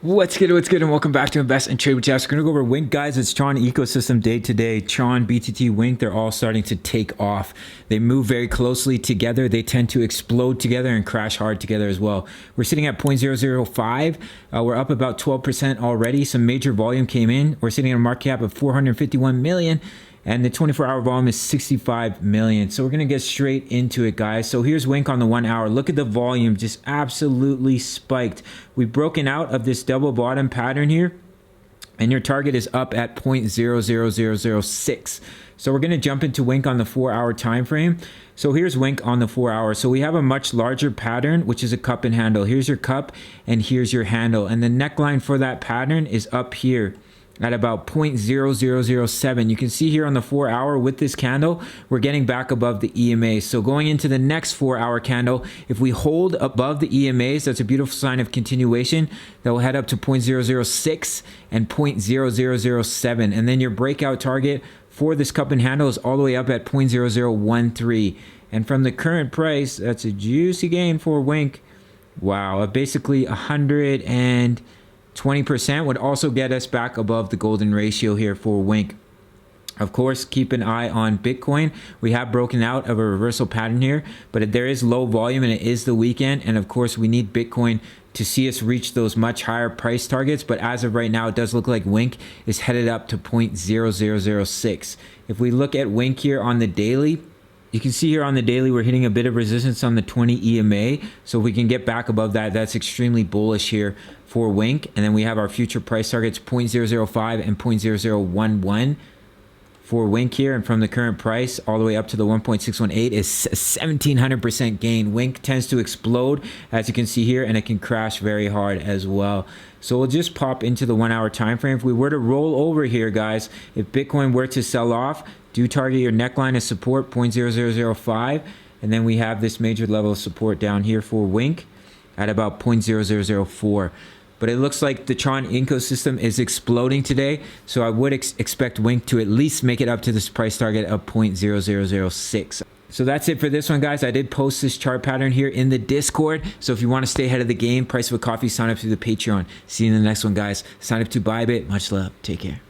What's good, and welcome back to Invest and Trade with Jeff. We're going to go over Wink, guys. It's Tron ecosystem day today. Tron, BTT, Wink, they're all starting to take off. They move very closely together. They tend to explode together and crash hard together as well. We're sitting at 0.005. We're up about 12% already. Some major volume came in. We're sitting at a market cap of 451 million. And the 24-hour volume is 65 million. So we're going to get straight into it, guys. So here's Wink on the 1 hour. Look at the volume, just absolutely spiked. We've broken out of this double bottom pattern here, and your target is up at 0.00006. So we're going to jump into Wink on the 4-hour time frame. So here's Wink on the 4 hour. So we have a much larger pattern, which is a cup and handle. Here's your cup and here's your handle. And the neckline for that pattern is up here at about 0.0007. You can see here on the 4 hour with this candle, we're getting back above the EMA. So going into the next 4 hour candle, if we hold above the EMAs, that's a beautiful sign of continuation. That will head up to 0.006 and 0.0007. And then your breakout target for this cup and handle is all the way up at 0.0013. And from the current price, that's a juicy gain for Wink. Wow, basically 120% would also get us back above the golden ratio here for Wink. Of course, keep an eye on Bitcoin. We have broken out of a reversal pattern here, but there is low volume and it is the weekend. And of course, we need Bitcoin to see us reach those much higher price targets. But as of right now, it does look like Wink is headed up to 0.0006. If we look at Wink here on the daily, you can see here on the daily, we're hitting a bit of resistance on the 20 EMA. So if we can get back above that, that's extremely bullish here for Wink. And then we have our future price targets 0.005 and 0.0011 for Wink here. And from the current price all the way up to the 1.618 is a 1700% gain. Wink tends to explode, as you can see here, and it can crash very hard as well. So we'll just pop into the 1 hour time frame. If we were to roll over here, guys, if Bitcoin were to sell off, do target your neckline as support 0.0005, and then we have this major level of support down here for Wink at about 0.0004. But it looks like the Tron ecosystem is exploding today, so I would expect Wink to at least make it up to this price target of 0.0006. So that's it for this one, guys. I did post this chart pattern here in the Discord, so if you want to stay ahead of the game, price of a coffee, sign up to the Patreon. See you in the next one, guys. Sign up to Bybit. Much love. Take care.